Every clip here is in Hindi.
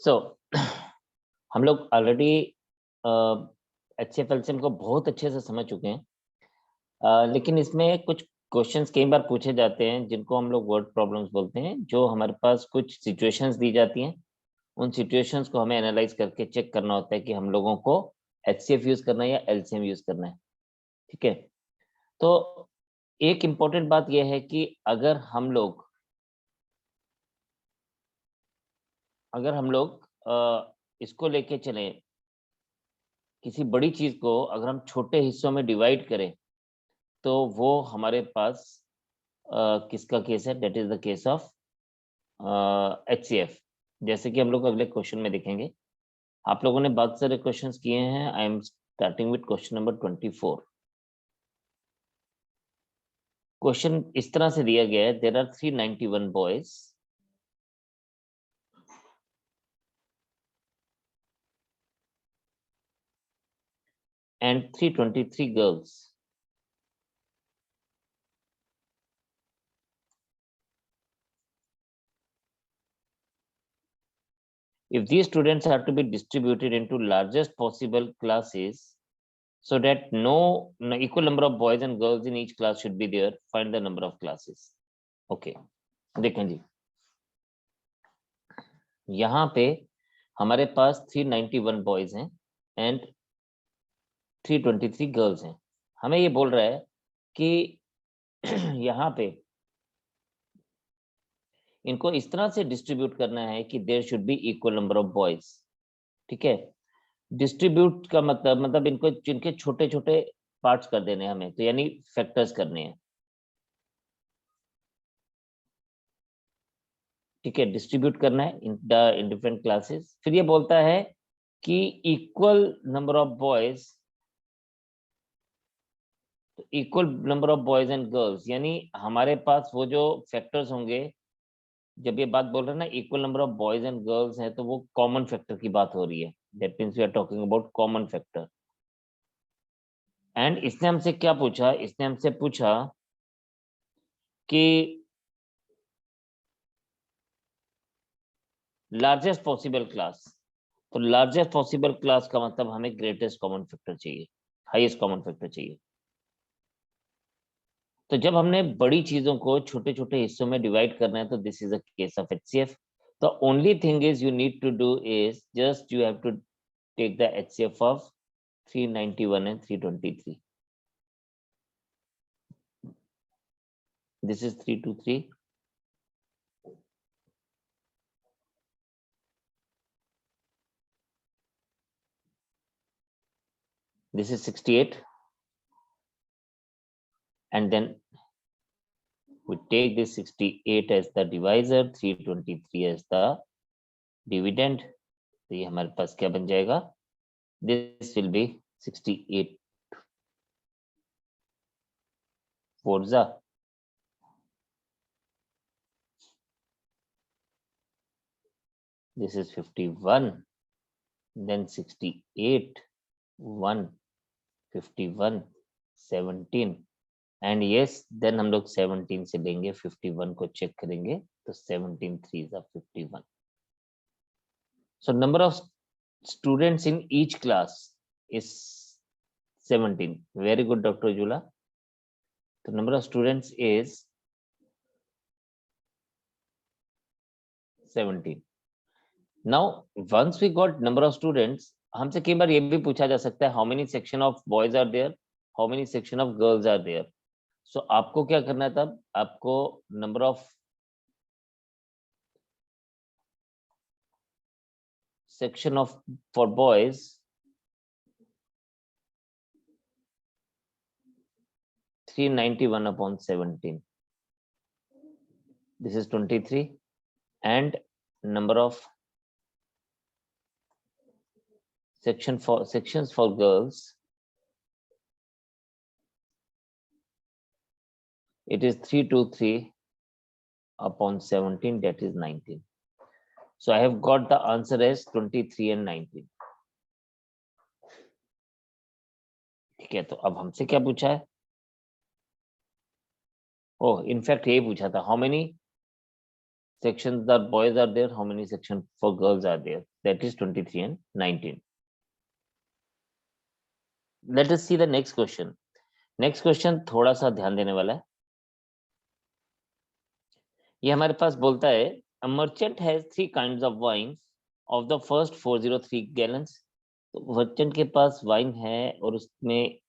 सो हम लोग ऑलरेडी HCF को बहुत अच्छे से समझ चुके हैं, लेकिन इसमें कुछ क्वेश्चंस कई बार पूछे जाते हैं जिनको हम लोग वर्ड प्रॉब्लम्स बोलते हैं, जो हमारे पास कुछ सिचुएशंस दी जाती हैं। उन सिचुएशंस को हमें एनालाइज करके चेक करना होता है कि हम लोगों को HCF यूज करना है या LCM यूज करना है। ठीक है, तो एक इम्पोर्टेंट बात यह है कि अगर हम लोग इसको लेके चलें, किसी बड़ी चीज को अगर हम छोटे हिस्सों में डिवाइड करें तो वो हमारे पास किसका केस है? That is the case of HCF। जैसे कि हम लोग अगले क्वेश्चन में देखेंगे। आप लोगों ने बहुत सारे क्वेश्चंस किए हैं। I am starting with question number 24। Question इस तरह से दिया गया है, there are 391 boys and 323 girls. If these students are to be distributed into largest possible classes so that no equal number of boys and girls in each class should be there, find the number of classes. Okay, देखें जी, यहाँ पे हमारे पास 391 बॉयज हैं एंड 323 गर्ल्स हैं। हमें ये बोल रहा है कि यहाँ पे इनको इस तरह से डिस्ट्रीब्यूट करना है कि there should be equal number of boys. ठीक है, डिस्ट्रीब्यूट का मतलब इनको जिनके छोटे छोटे पार्ट्स कर देने हमें, तो यानी फैक्टर्स करने हैं। ठीक है, डिस्ट्रीब्यूट करना है इन डिफरेंट क्लासेस। फिर ये बोलता है कि equal number of boys, equal number of boys and girls, यानी हमारे पास वो जो फैक्टर्स होंगे, जब ये बात बोल रहे हैं ना equal number of boys and girls है, तो वो कॉमन फैक्टर की बात हो रही है। That means we are talking about common factor. And इसने हमसे क्या पूछा? इसने हमसे पूछा कि लार्जेस्ट पॉसिबल क्लास। तो लार्जेस्ट पॉसिबल क्लास का मतलब हमें ग्रेटेस्ट कॉमन फैक्टर चाहिए, हाईएस्ट कॉमन फैक्टर चाहिए। तो जब हमने बड़ी चीजों को छोटे छोटे हिस्सों में डिवाइड करना है, तो this is a case of HCF। The only thing is you need to do is just you have to take the HCF of 391 and 323. This is 323. This is 68. And then we take this 68 as the divisor, 323 as the dividend. तो ये हमारे पास क्या बन जाएगा? This will be 68 forza. This is 51. Then 68, 1, 51, 17. And yes, then हम लोग 17 से लेंगे, 51 को चेक करेंगे तो 17 3s are 51. So number of students in each class is 17. Very good, Dr. Jula. The number of students is 17. Now once we got number of students, हमसे कई बार ये भी पूछा जा सकता है how many section of boys are there, how many section of girls are there. So आपको क्या करना है? तब आपको number of section of for boys 391 upon 17. This is 23. And number of sections for girls, it is 323 upon 17, that is 19. So I have got the answer as 23 and 19. ठीक है, तो अब हमसे क्या पूछा है? ओह, इनफैक्ट यही पूछा था, how many sections are boys are there, how many sections for girls are there? That is 23 and 19. Let us see the next question. Next question थोड़ा सा ध्यान देने वाला है. ये हमारे पास बोलता है a merchant has 3 kinds of wine of the first 403 gallons. तो मर्चेंट के पास वाइन है और उसमें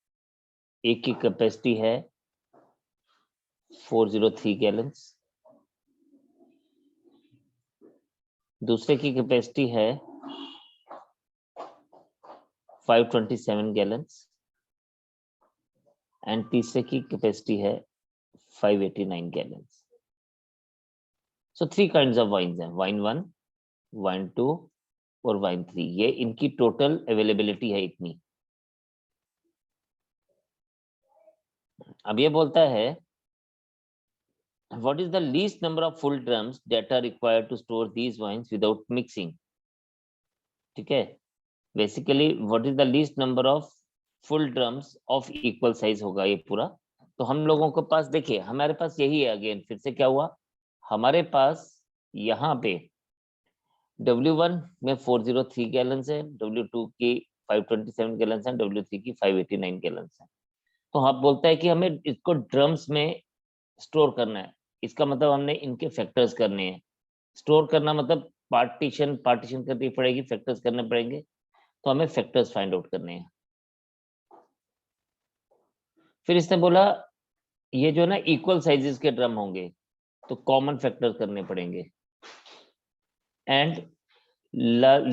एक की कैपेसिटी है 403 गैलन्स, दूसरे की कैपेसिटी है 527 गैलन्स एंड तीसरे की कैपेसिटी है 589 gallons. So 3 kinds of wines हैं, वाइन 1, वाइन 2 और वाइन 3. ये इनकी टोटल अवेलेबिलिटी है इतनी. अब ये बोलता है what is the least number of full drums that are required to store these wines without mixing. ठीक है, basically what is the least number of full drums of equal size होगा ये पूरा. तो हम लोगों के पास देखिए हमारे पास यही है. अगेन फिर से क्या हुआ, हमारे पास यहाँ पे W1 में 403 गैलन्स है, W2 की 527 गैलन्स है, W3 की 589 गैलन्स है. तो आप बोलता है कि हमें इसको ड्रम्स में स्टोर करना है. इसका मतलब हमने इनके फैक्टर्स करने हैं. स्टोर करना मतलब पार्टीशन करनी पड़ेगी, फैक्टर्स करने पड़ेंगे. तो हमें फैक्टर्स फाइंड आउट करने हैं. फिर इसने बोला ये जो ना इक्वल साइजेस के ड्रम होंगे तो कॉमन फैक्टर्स करने पड़ेंगे. And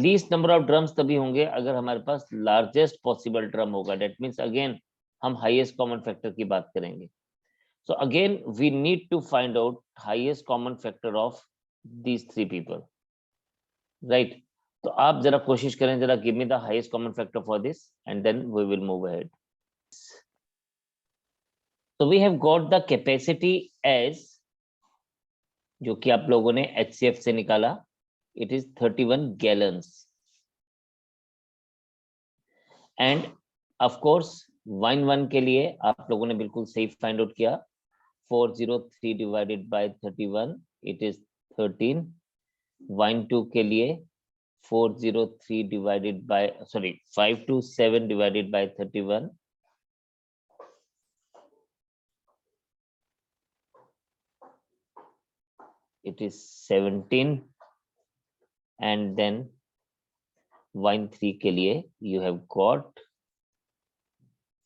least number of drums तभी होंगे अगर हमारे पास लार्जेस्ट पॉसिबल ड्रम होगा. डेट मीन्स अगेन हम हाईएस्ट कॉमन फैक्टर की बात करेंगे. So again, we need to find out highest common factor of these 3 people, right? तो आप जरा कोशिश करें, जरा give me the highest common factor for this, and then we will move ahead. So we have got the capacity as, जो कि आप लोगों ने HCF से निकाला, it is 31 gallons, and of course wine 1 के लिए आप लोगों ने बिल्कुल सही फाइंड आउट किया. 403 divided by 31 it is 13. wine 2 के लिए 403 divided by 527 divided by 31 it is 17. and then wine 3 के लिए you have got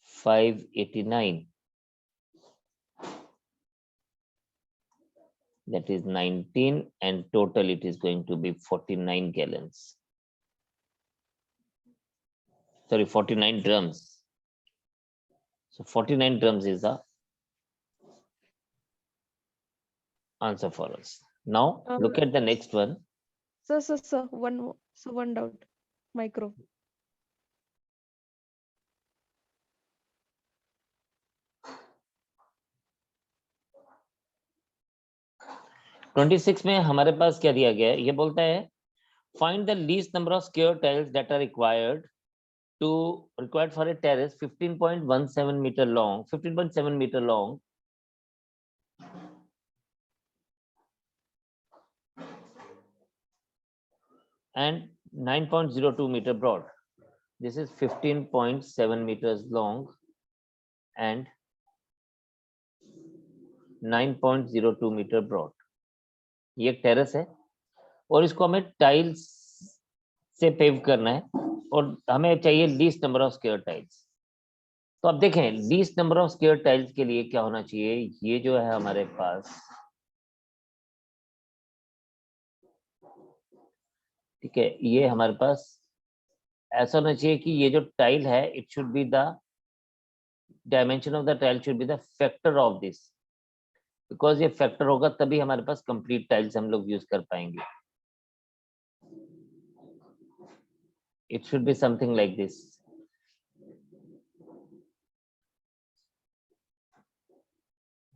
589, that is 19, and total it is going to be 49 gallons. Sorry, 49 drums. So 49 drums is the answer for us. Now look at the next one. Sir, one doubt. Micro. (26) में हमारे पास क्या दिया गया है, ये बोलता है find the least number of square tiles that are required for a terrace 15.17 meter long, 15.7 meter long and 9.02 meter broad. This is 15.7 meters long and 9.02 meter broad. ये एक टेरेस है और इसको हमें टाइल्स से पेव करना है और हमें चाहिए least number of square tiles. तो अब देखें least number of square tiles के लिए क्या होना चाहिए, ये जो है हमारे पास, ठीक है, ये हमारे पास ऐसा होना चाहिए कि ये जो टाइल है it should be the dimension of the tile should be the factor of this, because ये फैक्टर होगा तभी हमारे पास कंप्लीट टाइल्स हम लोग यूज कर पाएंगे. It should be something like this.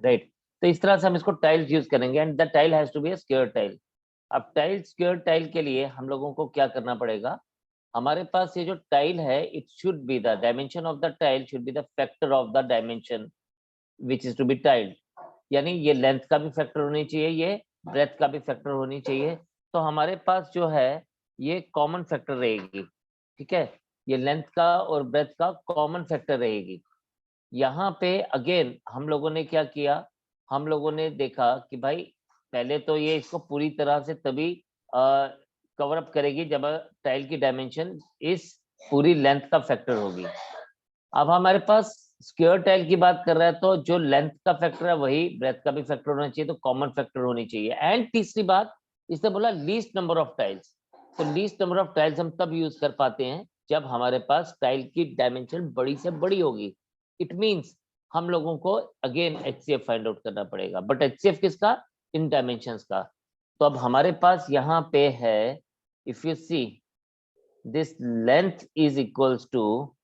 Right, तो इस तरह से हम इसको टाइल्स यूज करेंगे and the tile has to be a square tile. अब स्क्वायर टाइल के लिए हम लोगों को क्या करना पड़ेगा, हमारे पास ये जो टाइल है it should be the dimension of the tile should be the factor of the dimension which is to be tiled. यानी ये लेंथ का भी फैक्टर होनी चाहिए, ये ब्रेथ का भी फैक्टर होनी चाहिए, तो हमारे पास जो है ये कॉमन फैक्टर रहेगी, ठीक है, ये लेंथ का और ब्रेथ का कॉमन फैक्टर रहेगी। यहाँ पे अगेन हम लोगों ने क्या किया, हम लोगों ने देखा कि भाई पहले तो ये इसको पूरी तरह से तभी कवर अप करेगी जब टाइल की डायमेंशन इस पूरी लेंथ का फैक्टर होगी। अब हमारे पास स्क्वायर टाइल की बात कर रहा है, तो जो लेंथ का फैक्टर है वही ब्रेथ का भी फैक्टर होना चाहिए, तो कॉमन फैक्टर होनी चाहिए। एंड तीसरी बात, इसने बोला लीस्ट नंबर ऑफ टाइल्स, तो लीस्ट नंबर ऑफ टाइल्स हम तब यूज कर पाते हैं जब हमारे पास टाइल की डायमेंशन बड़ी से बड़ी होगी। इट मींस हम लोगों को अगेन HCF फाइंड आउट करना पड़ेगा, बट HCF किसका, इन डायमेंशंस का। तो अब हमारे पास यहाँ पे है, if you see this length is equals to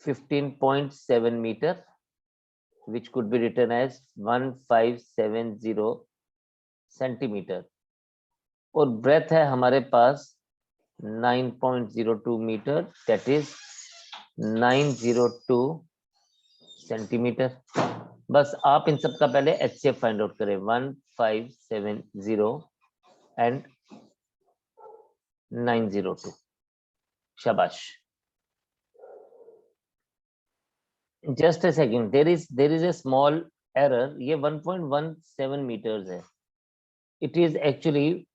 15.7 meter, which could be written as 1570 centimeter, और ब्रेथ है हमारे पास 9.02 मीटर, that is 902 सेंटीमीटर। बस आप इन सब का पहले HCF फाइंड आउट करें, 1570 एंड 902, शाबाश। Just a second, there is a small error, ये 1.17 meters है, it is actually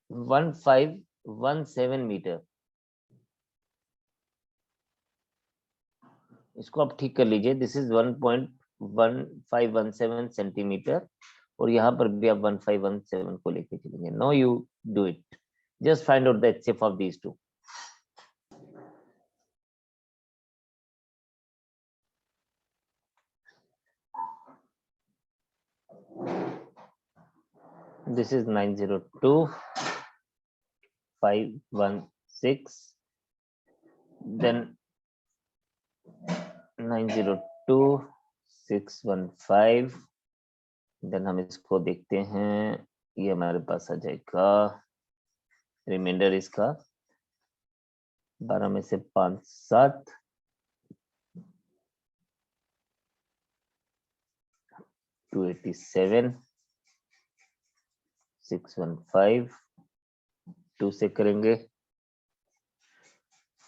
1517 मीटर। इसको आप ठीक कर लीजिए, दिस इज 1.1517 सेंटीमीटर, और यहाँ पर भी आप 1517 को लेके चलेंगे। No you do it, just find out the HCF of these two. This is 902, 516, then 902, 615, then हम इसको देखते हैं, ये हमारे पास आ जाएगा रिमाइंडर इसका 12 में से 5 7, 287, 615, 2 से करेंगे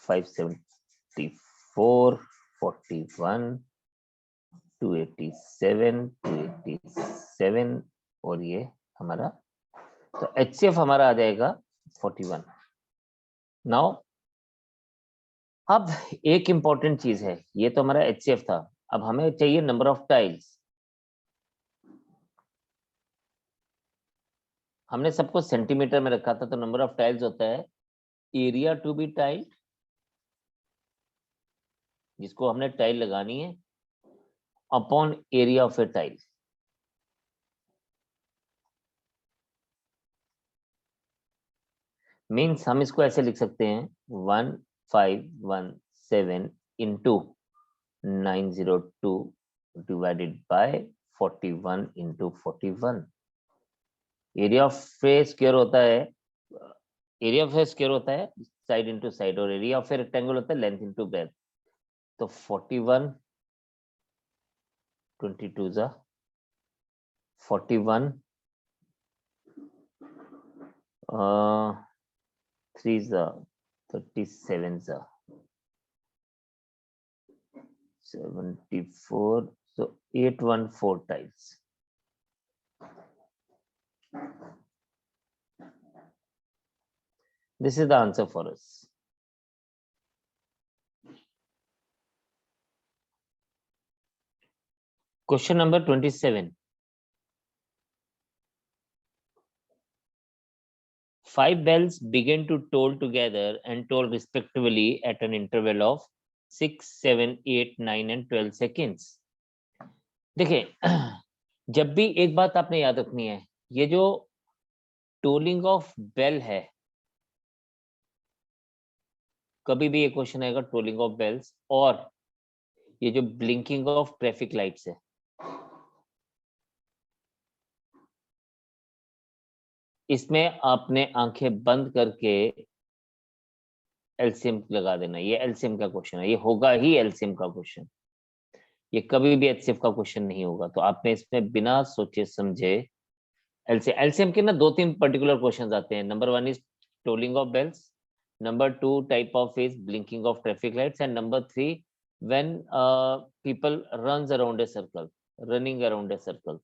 574, 41, 287, 287, और ये हमारा, तो HCF हमारा आ जाएगा 41। नाउ अब एक इंपॉर्टेंट चीज है, ये तो हमारा HCF था, अब हमें चाहिए नंबर ऑफ टाइल्स। हमने सबको सेंटीमीटर में रखा था, तो नंबर ऑफ टाइल्स होता है एरिया टू बी टाइल्ड, जिसको हमने टाइल लगानी है, upon area of A tile. Means हम इसको ऐसे लिख सकते हैं 1517 into 902 divided by 41 into 41। Area of A square होता है, एरिया ऑफ ए स्क्वायर होता है साइड इंटू साइड, और एरिया ऑफ ए रेक्टेंगल होता है लेंथ इंटू ब्रेथ। तो 41 22 जा 41, 3 जा 37 जा 74, so 814 tiles. This is the answer for us. Question number 27. 5 bells began to toll together and toll respectively at an interval of 6, 7, 8, 9 and 12 seconds. देखिए, जब भी एक बात आपने याद रखनी है, ये जो टोलिंग ऑफ बेल है, कभी भी ये क्वेश्चन आएगा टोलिंग ऑफ बेल्स, और ये जो ब्लिंकिंग ऑफ ट्रैफिक लाइट्स है, इसमें आपने आंखें बंद करके एलसीएम लगा देना। ये एलसीएम का क्वेश्चन है, ये होगा ही एलसीएम का क्वेश्चन। ये कभी भी एचसीएफ का क्वेश्चन नहीं होगा। तो आपने इसमें बिना सोचे समझे एलसीएम के ना 2-3 पर्टिकुलर क्वेश्चंस आते हैं। Number 1 is tolling of bells, number 2 type of is blinking of traffic lights, and number 3 when people runs around a circle, running around a circle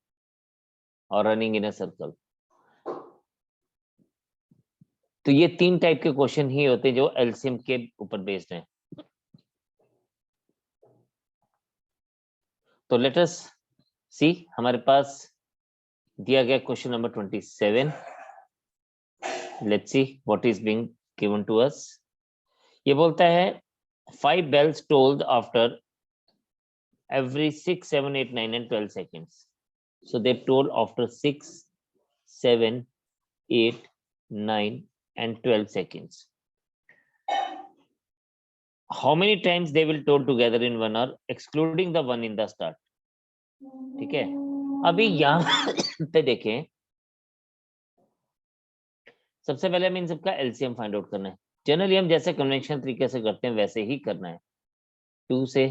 or running in a circle। तो ये 3 टाइप के क्वेश्चन ही होते हैं जो एलसीएम के ऊपर बेस्ड हैं। तो लेट अस सी, हमारे पास दिया गया question number 27। Let's see what is being given to us. ये बोलता है 5 bells tolled after every 6, 7, 8, 9 and 12 seconds। So they toll after 6, 7, 8, 9 and 12 seconds। How many times they will toll together in 1 hour excluding the one in the start। ठीक है, अभी यहाँ पे देखें, सबसे पहले हमें इन सबका एलसीएम फाइंड आउट करना है। जनरली हम जैसे कन्वेंशनल तरीके से करते हैं वैसे ही करना है। 2 से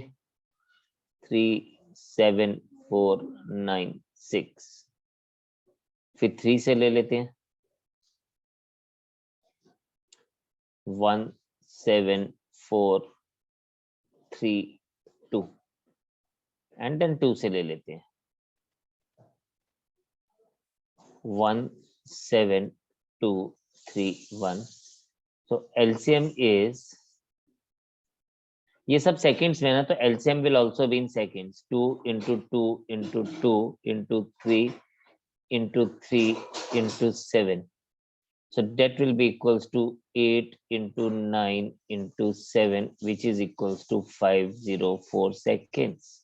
3, 7, 4, 9, 6, फिर 3 से ले लेते हैं 1, 7, 4, 3, 2 एंड देन 2 से ले लेते हैं 1, 7, 2, 3, 1। so LCM is, ये सब सेकंड्स में ना, तो LCM will also be in seconds। 2 into 2 into 2 into 3 into 3 into 7। so that will be equals to 8 into 9 into 7, which is equals to 504 seconds।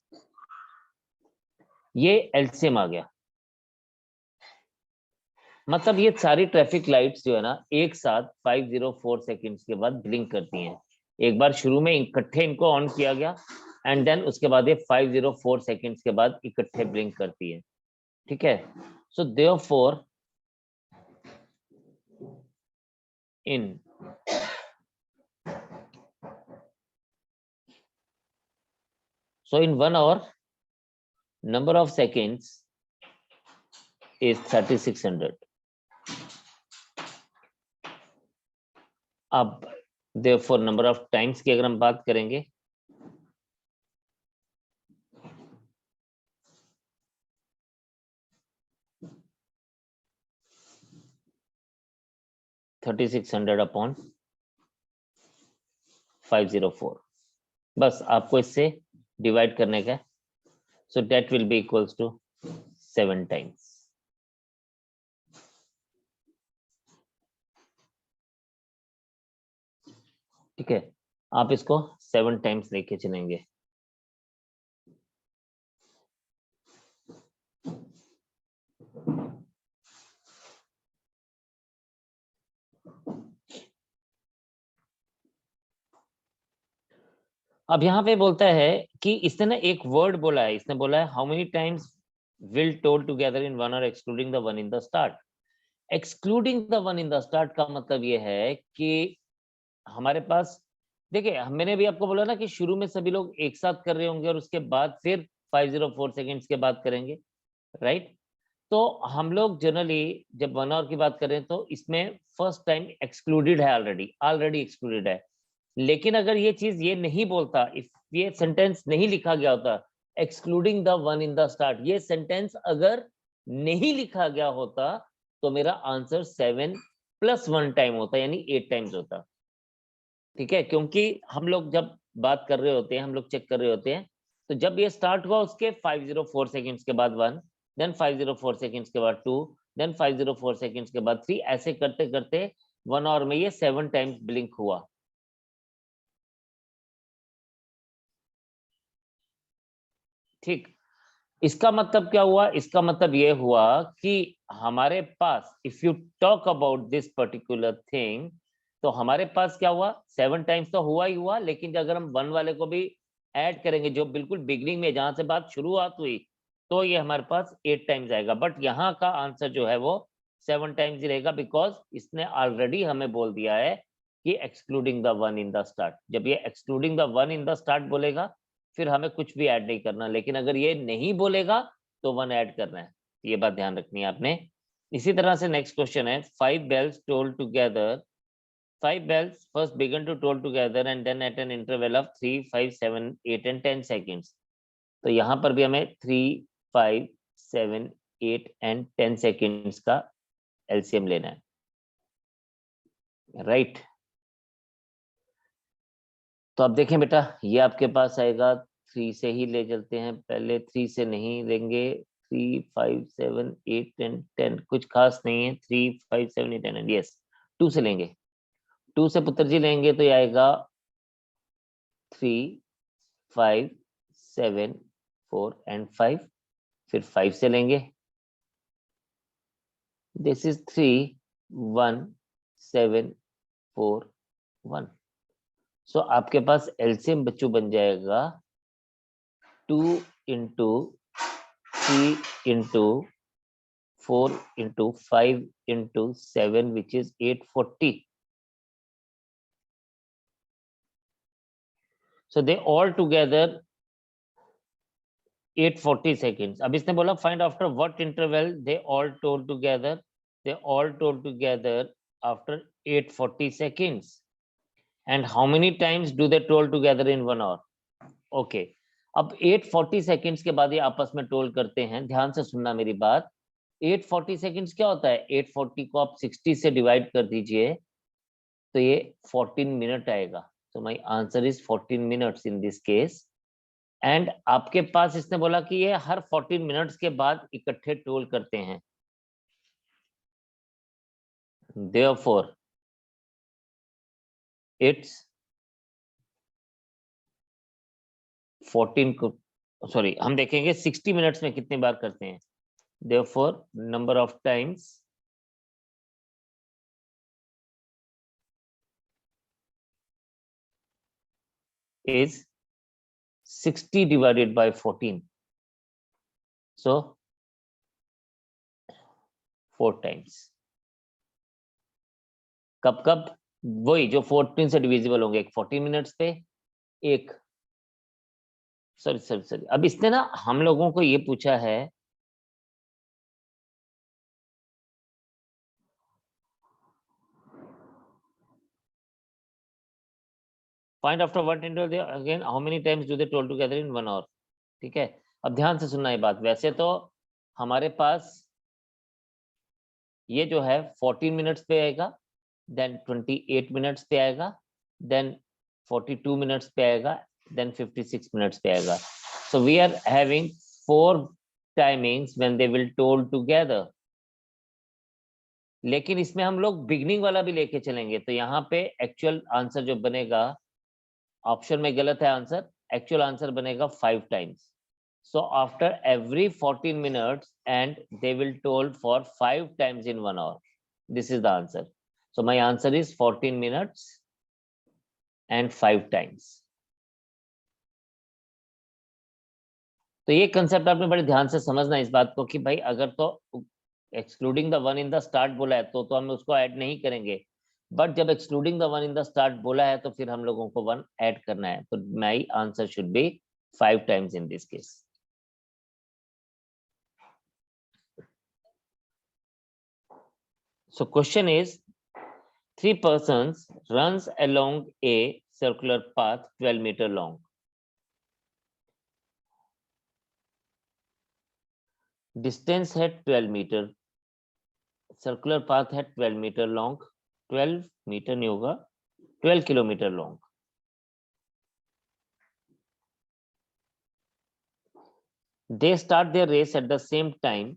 ये LCM आ गया। मतलब ये सारी ट्रैफिक लाइट्स जो है ना एक साथ 504 सेकंड्स के बाद ब्लिंक करती हैं। एक बार शुरू में इकट्ठे इनको ऑन किया गया एंड देन उसके बाद ये 504 सेकंड्स के बाद इकट्ठे ब्लिंक करती है। ठीक है, so therefore in so in 1 hour number of seconds is 3600। अब therefore नंबर ऑफ टाइम्स की अगर हम बात करेंगे 3600 अपॉन 504, बस आपको इससे डिवाइड करने का। So that will be equals to 7 times. ठीक है, आप इसको 7 टाइम्स लेके चलेंगे। अब यहाँ पे बोलता है कि इसने ना एक वर्ड बोला है, इसने बोला है how many times will toll together in 1 hour excluding the one in the start. Excluding the one in the start का मतलब ये है कि हमारे पास, देखिए मैंने भी आपको बोला ना कि शुरू में सभी लोग एक साथ कर रहे होंगे और उसके बाद फिर 504 सेकेंड्स के बाद करेंगे, राइट। तो हम लोग जनरली जब 1 hour की बात करें तो इसमें फर्स्ट टाइम एक्सक्लूडेड है, ऑलरेडी एक्सक्लूडेड है। लेकिन अगर ये चीज ये नहीं बोलता, इफ ये सेंटेंस नहीं लिखा गया होता excluding the one in the start, ये सेंटेंस अगर नहीं लिखा गया होता तो मेरा आंसर 7 + 1 टाइम होता, यानी 8 टाइम्स होता। ठीक है, क्योंकि हम लोग जब बात कर रहे होते हैं, हम लोग चेक कर रहे होते हैं, तो जब ये स्टार्ट हुआ उसके 504 सेकेंड्स के बाद 1, देन 504 सेकेंड्स के बाद 2, देन 504 सेकेंड्स के बाद 3, ऐसे करते करते 1 hour में ये 7 टाइम्स ब्लिंक हुआ। ठीक, इसका मतलब क्या हुआ? इसका मतलब ये हुआ कि हमारे पास, if you talk about this particular thing, तो हमारे पास क्या हुआ, 7 टाइम्स तो हुआ ही हुआ, लेकिन अगर हम 1 वाले को भी ऐड करेंगे जो बिल्कुल बिगनिंग में जहां से बात शुरुआत हुई, तो ये हमारे पास 8 टाइम्स आएगा। बट यहाँ का आंसर जो है वो 7 टाइम्स ही रहेगा, बिकॉज इसने ऑलरेडी हमें बोल दिया है कि excluding the one in the start. जब ये excluding the one in the start बोलेगा फिर हमें कुछ भी ऐड नहीं करना, लेकिन अगर ये नहीं बोलेगा तो 1 ऐड करना है, ये बात ध्यान रखनी है आपने। इसी तरह से नेक्स्ट क्वेश्चन है, 5 bells tolled together, 5 bells first began to toll together and then at an interval of 3, 5, 7, 8 and 10 seconds। तो यहाँ पर भी हमें 3, 5, 7, 8 and 10 seconds का एलसीएम लेना है, राइट। तो अब देखें बेटा, ये आपके पास आएगा 3 से ही ले चलते हैं, पहले 3 से नहीं लेंगे, 3, 5, 7, 8 एंड 10 कुछ खास नहीं है, 3, 5, 7, 8 एंड यस 2 से लेंगे, 2 से पुत्र जी लेंगे तो ये आएगा 3, 5, 7, 4 एंड 5, फिर 5 से लेंगे, दिस इज 3, 1, 7, 4, 1। सो आपके पास एलसीएम बच्चों बन जाएगा 2 into 3 into 4 into 5 into 7 which is 840। So they all together 840 seconds। अब इसने बोला find after what interval they all told together, they all told together after 840 seconds and how many times do they told together in 1 hour। Okay, अब 840 seconds के बाद ये आपस में टोल करते हैं, ध्यान से सुनना मेरी बात। 840 सेकेंड्स क्या होता है, 840 को आप 60 से डिवाइड कर दीजिए तो ये 14 मिनट आएगा। So my answer is 14 minutes in this case. And आपके पास इसने बोला कि ये हर 14 मिनट्स के बाद इकट्ठे टोल करते हैं, देयरफॉर इट्स 14 को सॉरी हम देखेंगे 60 मिनट्स में कितनी बार करते हैं, therefore number of times is 60 divided by 14, so 4 times। कब कब, वही जो 14 से डिविजिबल होंगे, एक 14 मिनट्स पे, एक सॉरी अब इसने ना हम लोगों को ये पूछा है find after what interval they again how many times do they toll together in 1 hour. ठीक है, अब ध्यान से सुनना ये बात, वैसे तो हमारे पास ये जो है 14 मिनट्स पे आएगा, देन 28 मिनट्स पे आएगा, देन 42 मिनट्स पे आएगा, देन 56 मिनट्स पे आएगा। So we are having 4 timings when they will toll together, लेकिन इसमें हम लोग बिगनिंग वाला भी लेके चलेंगे, तो यहाँ पे एक्चुअल आंसर जो बनेगा, ऑप्शन में गलत है आंसर, एक्चुअल आंसर बनेगा 5 times. So after every 14 minutes and they will toll for 5 times in 1 hour. This is the answer. So my answer is 14 minutes and 5 times. तो ये कंसेप्ट आपने बड़े ध्यान से समझना इस बात को कि भाई अगर तो excluding the one in the start बोला है तो हम उसको ऐड नहीं करेंगे, बट जब excluding the one in the start बोला है तो फिर हम लोगों को 1 ऐड करना है, तो my answer should be 5 times in this case. So question is, 3 persons runs along a circular path 12 meter long. Distance है 12 meter, circular path है 12 meter long, 12 meter नहीं होगा, 12 kilometer long. They start their race at the same time,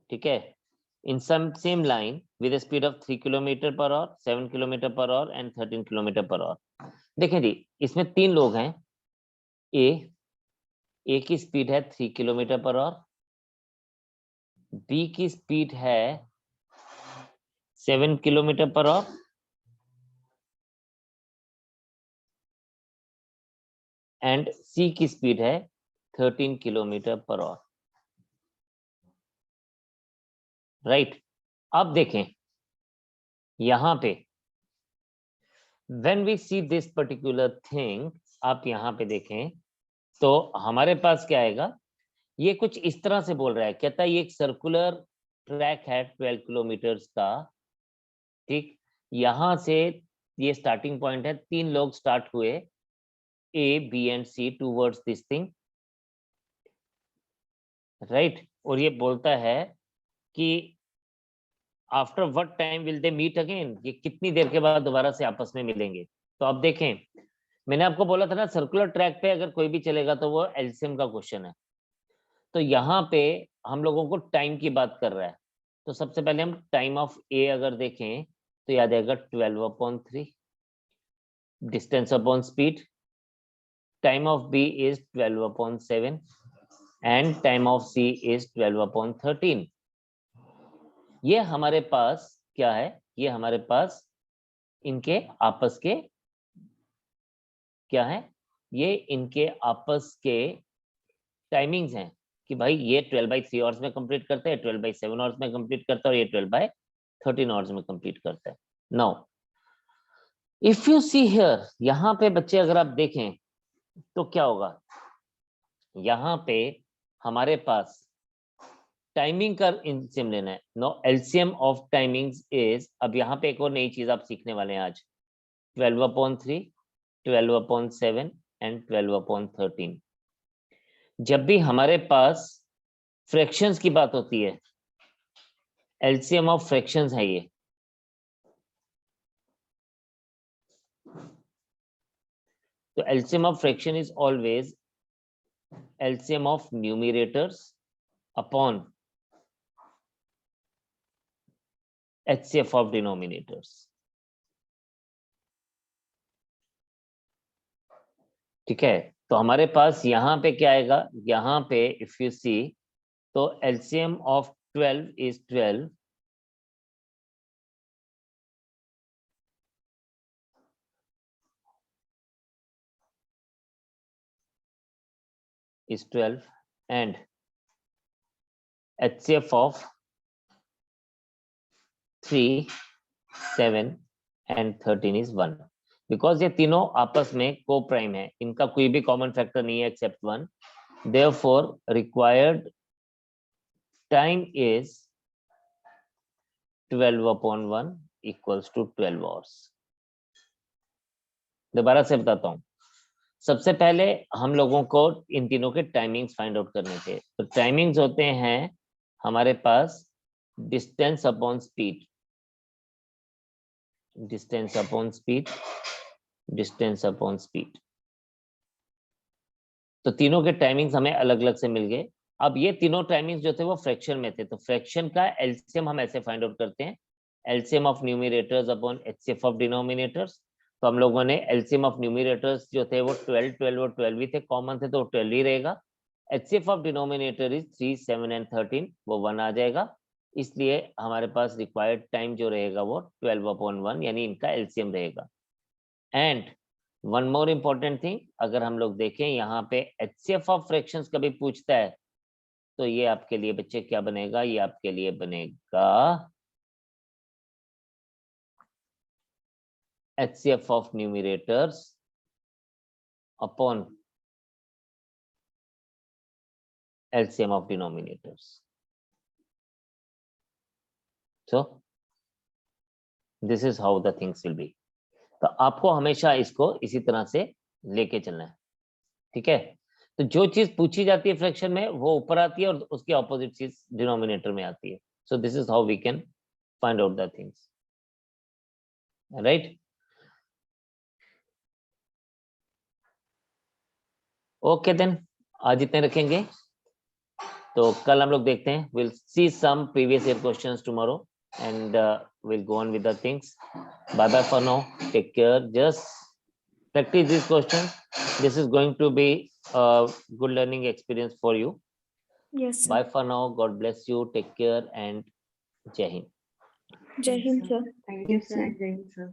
ठीक है, in some same line with a speed of 3 kilometer per hour, 7 kilometer per hour and 13 kilometer per hour. देखें जी, इसमें 3 लोग हैं, ए की स्पीड है 3 किलोमीटर पर आवर, बी की स्पीड है 7 किलोमीटर पर आवर, एंड सी की स्पीड है 13 किलोमीटर पर आवर, राइट। अब देखें यहां पे when we see this particular thing, आप यहाँ पे देखें तो हमारे पास क्या आएगा, ये कुछ इस तरह से बोल रहा है, कहता है ये एक सर्कुलर ट्रैक है 12 किलोमीटर्स का, ठीक, यहाँ से ये स्टार्टिंग पॉइंट है, 3 लोग स्टार्ट हुए A, B and C towards this thing, right, और ये बोलता है कि after what time will they meet again, ये कितनी देर के बाद दोबारा से आपस में मिलेंगे। तो आप देखें, मैंने आपको बोला था ना सर्कुलर ट्रैक पे अगर कोई भी चलेगा तो वो एलसीएम का क्वेश्चन है। तो यहाँ पे हम लोगों को टाइम की बात कर रहा है, तो सबसे पहले हम टाइम ऑफ ए अगर देखें तो याद आएगा 12/3, distance upon speed, time of B is 12/7 and time of C is 12/13। ये हमारे पास क्या है, ये हमारे पास इनके आपस के क्या है, ये इनके आपस के टाइमिंग्स हैं कि भाई ये 12/3 आवर्स में कंप्लीट करते हैं, 12/7 आवर्स में कंप्लीट करता है और ये 12/13 आवर्स में कंप्लीट करता है। Now if you see here, यहाँ पे बच्चे अगर आप देखें तो क्या होगा, यहाँ पे हमारे पास टाइमिंग का एलसीएम लेना है। No LCM of timings is, अब यहाँ पे एक और नई चीज आप सीखने वाले हैं आज, 12/3, 12/7 एंड 12/13। जब भी हमारे पास फ्रैक्शंस की बात होती है, एलसीएम ऑफ फ्रैक्शंस है ये, तो LCM of fraction is always LCM of numerators upon HCF of denominators। ठीक है, तो हमारे पास यहाँ पे क्या आएगा, यहाँ पे इफ यू सी तो LCM of 12 is 12, is 12 and HCF of 3, 7 and 13 is 1, because ये तीनों आपस में को प्राइम है, इनका कोई भी कॉमन फैक्टर नहीं है except 1, therefore required time is 12/1 equals to 12 hours। दोबारा से बताता हूँ, सबसे पहले हम लोगों को इन तीनों के टाइमिंग्स फाइंड आउट करने थे। तो टाइमिंग्स होते हैं हमारे पास distance upon speed, distance upon speed, distance upon speed. तो तीनों के टाइमिंग्स हमें अलग अलग से मिल गए। अब ये तीनों टाइमिंग्स जो थे वो फ्रैक्शन में थे, तो फ्रैक्शन का एलसीएम हम ऐसे फाइंड आउट करते हैं, LCM of numerators upon HCF of denominators. तो हम लोगों ने एलसीएम ऑफ न्यूमरेटर्स जो थे वो 12, 12 और 12 ही थे, कॉमन थे तो 12 ही रहेगा। HCF of denominator is 3, 7 and 13, वो 1 आ जाएगा, इसलिए हमारे पास रिक्वायर्ड टाइम जो रहेगा वो 12/1 यानी इनका एलसीएम रहेगा। And one more important thing, अगर हम लोग देखें यहाँ पे एचसीएफ ऑफ फ्रैक्शंस कभी पूछता है तो ये आपके लिए बच्चे क्या बनेगा, ये आपके लिए बनेगा HCF of numerators upon LCM of denominators। So this is how the things will be। तो आपको हमेशा इसको इसी तरह से लेके चलना है, ठीक है। तो जो चीज पूछी जाती है फ्रैक्शन में वो ऊपर आती है और उसकी ऑपोजिट चीज डिनोमिनेटर में आती है। So this is how we can find out the things, right. Okay then, आज इतने रखेंगे, तो कल हम लोग देखते हैं, will see some previous year questions tomorrow and we'll go on with the things। Bye bye for now, take care, just practice these questions, this is going to be a good learning experience for you। Yes, sir. Bye for now, God bless you, take care and Jai Hind। Jai Hind, sir. Thank you, sir. Jai Hind, sir.